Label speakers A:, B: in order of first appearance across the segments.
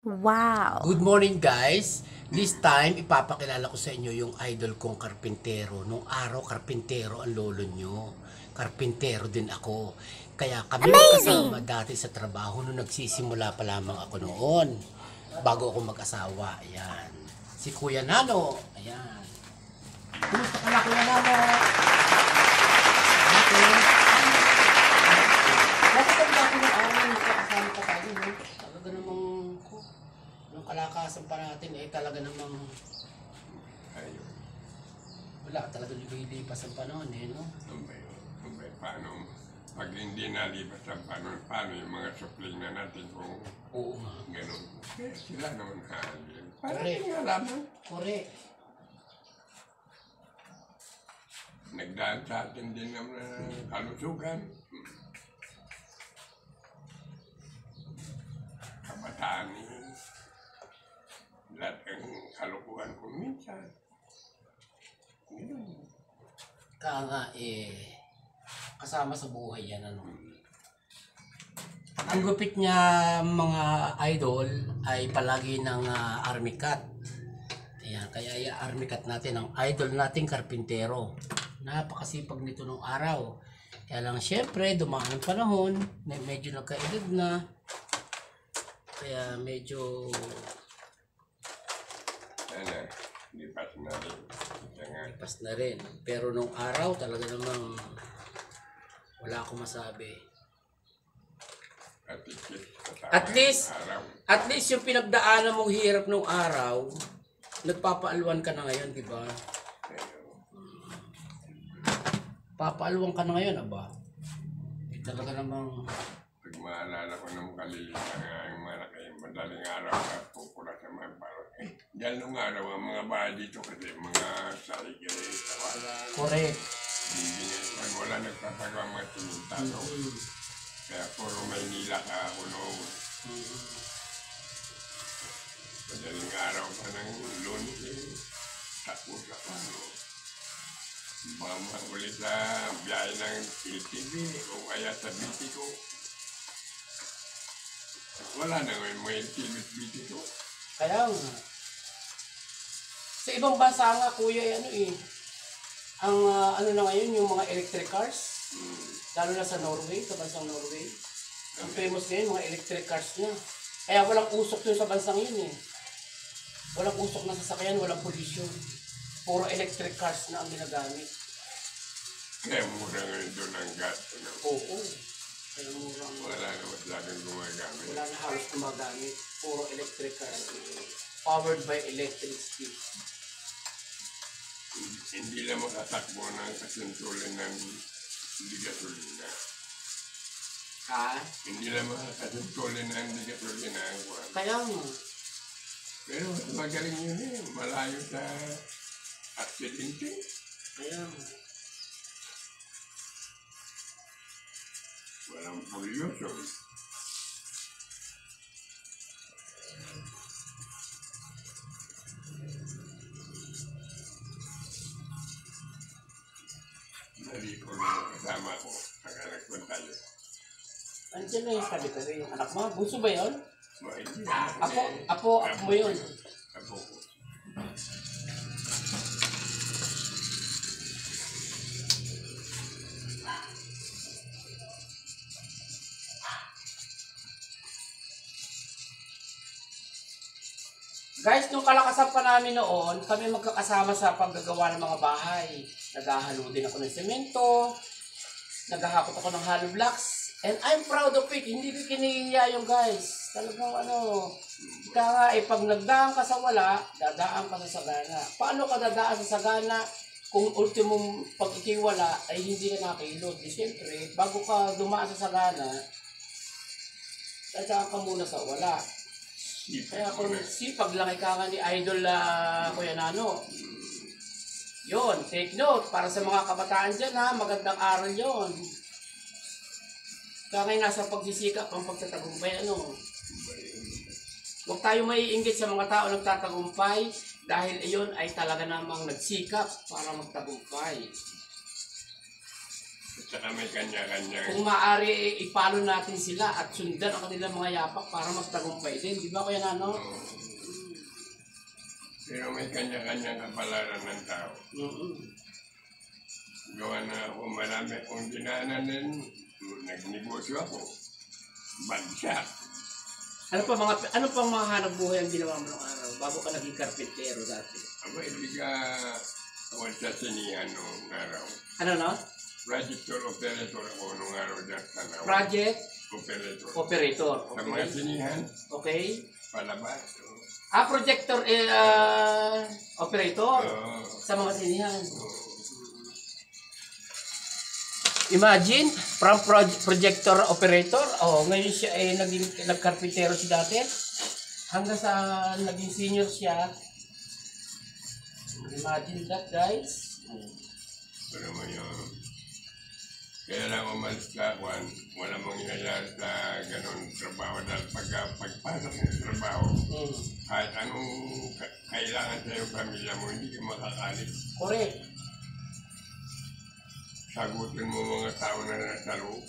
A: Wow!
B: Good morning guys! This time, ipapakilala ko sa inyo yung idol kong karpintero. Nung araw, karpintero ang lolo nyo. Karpintero din ako. Kaya kami magkasama dati sa trabaho nung nagsisimula pa lamang ako noon. Bago ako mag-asawa. Ayan. Si Kuya Nano. Ayan. Kumusta ka na, Kuya Nano? Okay. Bakit ang dati ng araw magkakasama pa tayo, no? Talaga namang nung kalakasan pa natin talaga namang
C: Ayun.
B: wala talaga lumilipas ang panahon no?
C: Tumbay, paano? Pag hindi nalipas ang paano yung mga supling na natin kung
B: Oo nga.
C: gano'n? Eh, sila naman halin. Para
B: Correct.
C: nga lamang.
B: Correct.
C: Nagdaan sa atin din ng kalusugan. Kabataan ni lahat ang kalukuhan ko minsan. Ganun.
B: Kaya nga kasama sa buhay yan ano. Ang gupit niya mga idol ay palagi ng army cat. Ayan, kaya yung army cat natin, ang idol nating karpintero. Napakasipag nito nung araw. Kaya lang syempre dumaan ang panahon, medyo nagkaedad na. Kaya medyo
C: Ano, lipas na rin. Kaya nga,
B: lipas na rin. Pero nung araw talaga namang wala akong masabi. At least,
C: araw.
B: At least yung pinagdaanan mong hirap nung araw, nagpapaalwan ka na ngayon, di ba? Papaalwan ka na ngayon, aba. Talaga namang
C: Pag maalala ko ng kalilitan nga yung malaki, madaling araw na pupula sa mga parang. Diyan nung araw ang mga bahay dito kasi mga saligay, tawalan,
B: correct.
C: dindingan, wala nagpapagawa mga simintado. Kaya puro Maynila ka ako noon. Madaling araw pa ng Lunes, takbo sa pano. Bama ulit sa biyahe ng ATV o kaya sa Bitico. Wala na ngayon mga Bitico.
B: Kaya nga. Sa ibang bansa nga, kuya, ang ano na ngayon, yung mga electric cars, lalo na sa Norway, sa bansang Norway. Ang famous ngayon, mga electric cars na. Kaya walang usok yun sa bansang yun Walang usok na sasakyan, walang pollution. Puro electric cars na ang ginagamit.
C: Kaya mura ngayon doon ang gas.
B: Oo. Kaya murang
C: Wala na masyadong gumagamit.
B: wala na halos gumagamit. Puro electric cars. Powered by electricity.
C: Hindi lang makatakbo ng kasuntulan ng hindi gasolina.
B: Ha?
C: Hindi lang makakasuntulan ng hindi gasolina ang kuwan.
B: Kaya nga.
C: Pero magaling yun malayo sa aksidente.
B: Kaya nga.
C: Walang pollution. Nalipon na kasama ko. Nagkalagpan tayo.
B: Andiyan na yung tabi-tabi yung anak mo. Bunso ba yun?
C: Hindi.
B: Apo mo yun.
C: Apo ko.
B: Guys, nung kalakasan pa namin noon, kami magkakasama sa paggagawa ng mga bahay. Naghahalo din ako ng semento, naghahakot ako ng hollow blocks, and I'm proud of it. Hindi ko kinihiya yung guys. Talagang kaya nga pag nagdaan ka sa wala, dadaan ka sa sagana. Paano ka dadaan sa sagana kung ultimong pag ikiwala ay hindi ka nakilod? Di siyempre, bago ka dumaan sa sagana, dadaan ka muna sa wala. Kaya kung sipag lang ika ni Idol Kuya Nano, yun, take note, para sa mga kabataan dyan magandang aral yun. Kaya ngayon nasa pagsisikap ang pagtatagumpay, Huwag tayo maiinggit sa mga tao nagtatagumpay dahil iyon ay talaga namang nagsikap para magtagumpay.
C: Saka may kanya-kanya.
B: Kung maaari, ipalo natin sila at sundan ang kanilang mga yapak para magtagumpay din. Di ba, Kuya Nano?
C: Oo. Pero may kanya-kanyang kapalaran ng tao. Gawa na ako marami akong dinaanan din. Nagnegosyo ako. Bagsak.
B: Ano pang mga hanap buhay ang ginawa mo nung araw bago ka naging karpintero dati?
C: Ako hindi ka awal sa sinihan nung araw.
B: Ano no?
C: Projector operator ako nung araw dyan sa nawa.
B: Project
C: Operator.
B: operator.
C: Sa mga
B: Okay.
C: sinihan,
B: Okay.
C: palabas.
B: Projector operator sa mga sinihan. Imagine, from projector operator, ngayon siya ay nagkarpintero si dati. Hanggang sa naging senior siya. Imagine that, guys.
C: Pero mo yun. Kaya lang umalis ka, Juan, wala mangyayari sa ganun trabaho. Dahil pagpasok ng trabaho, kahit anong kailangan sa iyong pamilya mo, hindi ka makakalit.
B: Correct.
C: Sagutin mo mga tao na nasa loob.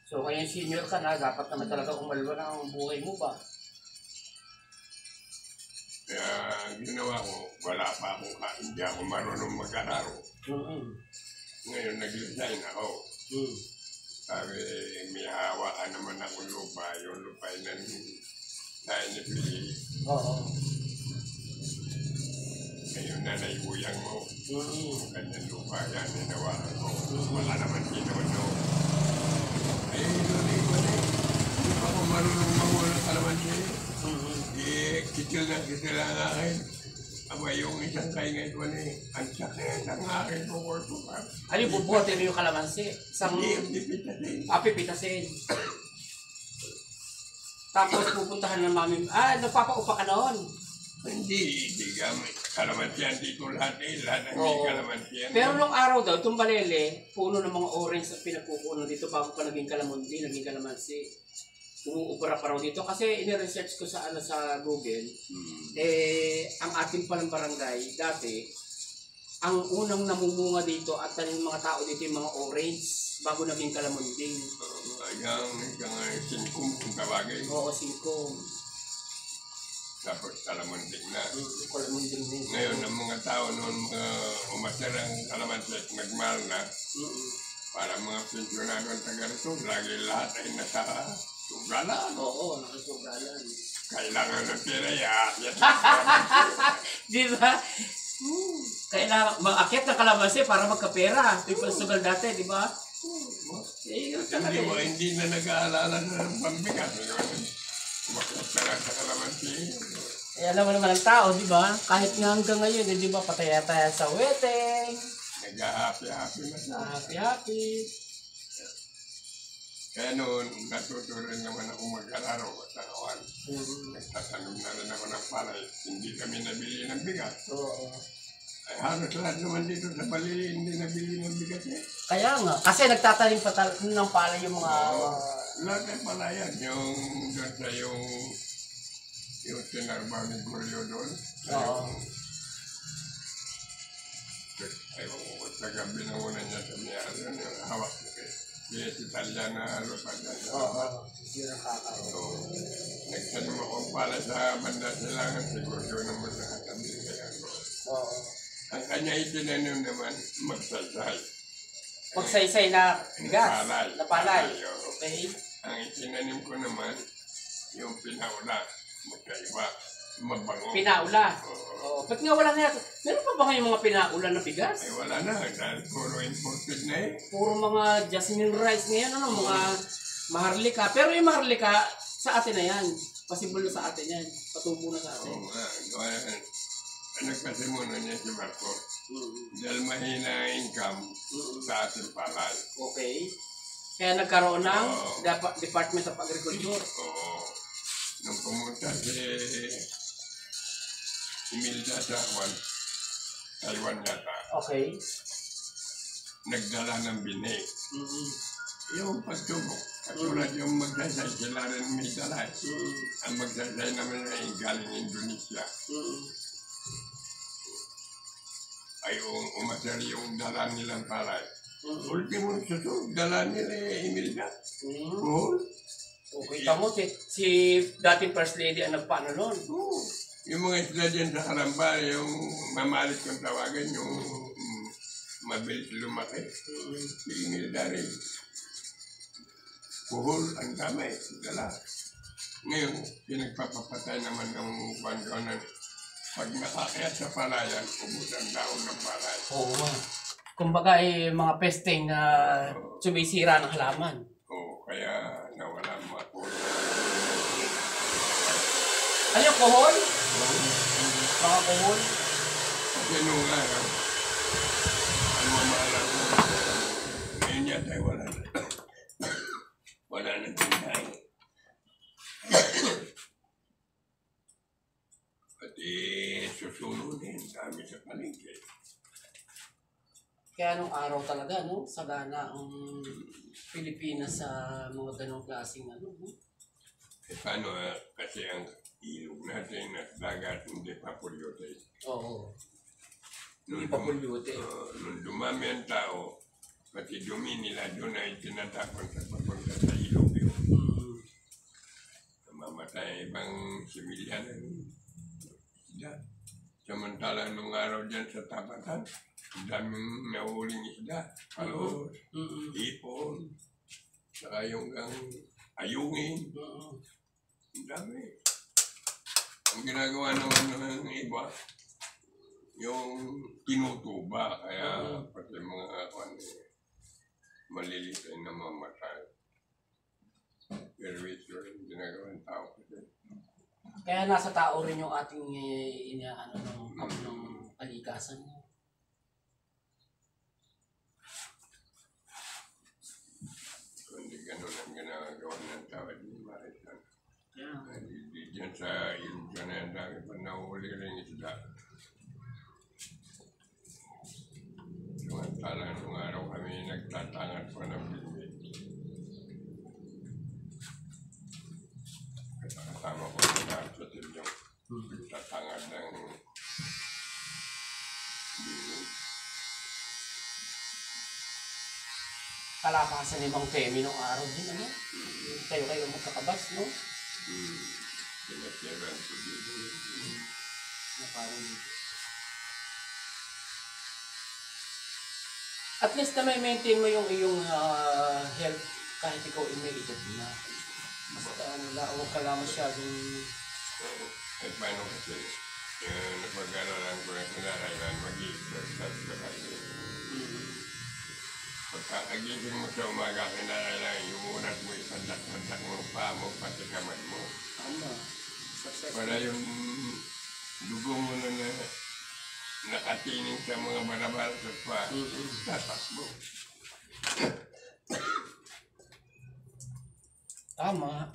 B: So, kaya senior ka na, dapat naman talaga umalwa na ang buhay mo ba?
C: Kaya ginawa ko, wala pa akong hindi ako marunong mag-araro. Ngayon nag-resign ako. Sabi, may hawaan naman akong lupa. Yung lupa na tayo napili. Ngayon na naibuyang mo. Kanyang lupa yan, hinawakan ko. Wala naman ginawa. Ay, doon hindi pa ako marunong mawala ka naman siya. Kitil ang akin. Aba, yung isang kaingay ko ang sakit ang akin kukurso ka.
B: Ano yung bubuhatin mo yung kalamansi?
C: Hindi pipitasin.
B: Pipitasin. Tapos pupuntahan ng mami. Nagpapaupa ka noon.
C: Hindi gamit. Kalamansiyan dito lahat lahat ang may kalamansiyan.
B: Pero nung araw daw, itong Balele, puno ng mga orange at pinagpupuno dito bago pa naging kalamansi. Umuubra pa raw dito kasi ini-research ko sa Google, ang ating palang barangay dati, ang unang namumunga dito at tanim mga tao dito yung mga orange bago naging kalamunding.
C: Yung singkong kung tawagin.
B: Oo, singkong.
C: Tapos kalamunding na.
B: Kalamunding na.
C: Ngayon ang mga tao noon umasar ang kalamansi at nagmahal na. Para mga pensionado ang taga-rito, lagi lahat ay nasa sugalan.
B: Oo, nakasugalan.
C: Kailangan ng pera,
B: Di ba? Kailangan mag-akit ng kalamansi para magkapera. Di ba sugal dati, di ba?
C: Hindi na nag-aalala ng pambigat. Makapera sa kalamansi.
B: Alam mo naman ang tao, di ba? Kahit nga hanggang ngayon, di ba, pataya-taya sa wedding.
C: Nag-happy-happy na siya.
B: Happy-happy.
C: Kaya noon, natuturin naman ako mag-alaro at akawan. Nagtatanong na rin ako ng palay. Hindi kami nabili ng bigat. Ay halos lahat naman dito sa Balili, hindi nabili ng bigat eh.
B: Kaya nga, kasi nagtatanim pa ng palay yung mga...
C: Lahat ay palayan. Yung doon sa yung tinarbaw ni Gulyo doon. Ayaw ko sa gabi na una niya sa miyara doon. Yung hawak ko eh. Yes, Italian na lupa dyan.
B: Yun ang kakao.
C: Nagtanong ako pala sa banda silangan. Siguro doon naman nakatabi kaya ko. Ang kanya itinanim naman, magsaysay.
B: Magsaysay na bigas? Na palay.
C: Okay. Ang itinanim ko naman, yung pinaula. Magkaiba. Mabango.
B: Pinaula? Oo. Ba't nga wala na? Meron pa ba ngayong mga pinaula na bigas?
C: Ay wala na. Dahil puro imported na eh.
B: Puro mga jasmine rice ngayon, mga maharlika. Pero yung maharlika, sa atin na yan. Possible na sa atin yan. Patubo na sa atin.
C: Oo nga. Nagpasimuno niya si Marco. Dahil mahina ang income sa ating palay.
B: Okay. Kaya nagkaroon ng Department of Agriculture.
C: Oo. Nung pumunta si Imelda sa Taiwan yata.
B: Okay.
C: Nagdala ng binig. Yung pagtubok. Katulad yung magsaysay, sila rin may dala. Ang magsaysay naman ay galing Indonesia. ay umasar yung dala nilang palay. Ultimo susunod, dala nila Imelda. Bohol.
B: O, kita mo, si dating First Lady ang nagpaano nun.
C: Oo. Yung mga isla dyan sa Karamba, yung mamalit kong tawagan, yung mabilis lumaki. Si Imelda rin. Bohol, ang damay, dala. Ngayon, pinagpapapatay naman ng pangkawanan. Pag nakakayat sa palayan, ubus ang daon ng palay.
B: Oo nga. Kumbaga mga pesting na sumisira ng halaman.
C: Oo, kaya nawala ang mga puno.
B: Ano yung kohol? Mga kohol?
C: Kasi nung araw, ang mamahalang ko, ngayon yata ay wala na. Wala na tindahan. Pati susunodin, dami sa palengke.
B: Kaya nung araw talaga, no? Sagana ang Pilipinas sa mga ganong klaseng ano. No?
C: E paano kasi ang ilog natin at dagat hindi pa polluted.
B: Oo. Hindi pa polluted.
C: Nung dumami ang tao, pati dumi nila doon ay tinatapon sa papunta sa ilog yun. Mamatay ibang sibilyan ng isda. Samantalang nung araw dyan sa tapatan, ang daming nahuling isda, palos, ipon, saka yung ayungin. Ang dami. Ang ginagawa naman ng iba, yung tinutuba, kaya pati mga maliliit ay namamatay. Pero ito rin ginagawa ng tao kasi.
B: Kaya nasa tao rin yung ating ng kalikasan.
C: Kung di ganun ang ginagawa ng tao, di maritan.
B: Yeah.
C: Di dyan sa ilog ka na yan, dami pa nahuli rin isda. Samantala nung araw kami nagtatangat pa ng bibig. Kasama ko sa natin yung nagtatangat ng bibig.
B: Kalakasan ni Mang Femi nung araw din, ano? Kayo magkakabas, no?
C: Pinatiran ko dito.
B: Na parang at least na may maintain mo yung iyong health kahit ikaw ay may edad na. Basta huwag ka lang masyadong...
C: At paano kasi, napag-aralan ko na kinarailan, mag-i-exercise ka kasi. Pagkakagising mo sa umaga, kinarailan, yung unat mo, isandak-sandak mo pa mo, pati kamay mo.
B: Tama.
C: Para yung dugo mo na nakatining sa mga barabara sa pa, tatakbo.
B: Tama.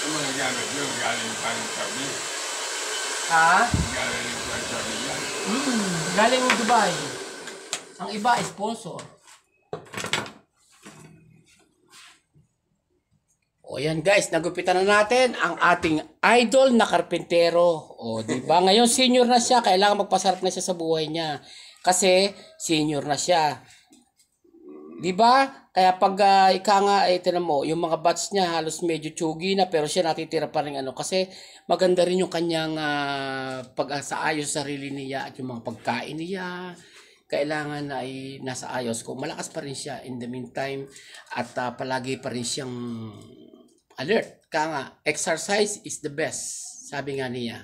C: Yung mga gamit yun, galing pang Saudi.
B: Ha?
C: Galing pang Saudi yan.
B: Galing Dubai. Ang iba, sponsor. O yan guys, nagupitan na natin ang ating idol na karpentero. O di ba? Ngayon senior na siya, kailangan magpasarap na siya sa buhay niya. Kasi senior na siya. Di ba? Kaya pag ika nga, tinan mo, yung mga batch niya halos medyo tsugi na pero siya natitira pa rin ano. Kasi maganda rin yung kanyang pag-aayos sa sarili niya at yung mga pagkain niya. Kailangan na ay nasa ayos. Kung malakas pa rin siya in the meantime at palagi pa rin siyang alert. Kaya nga, exercise is the best. Sabi nga niya.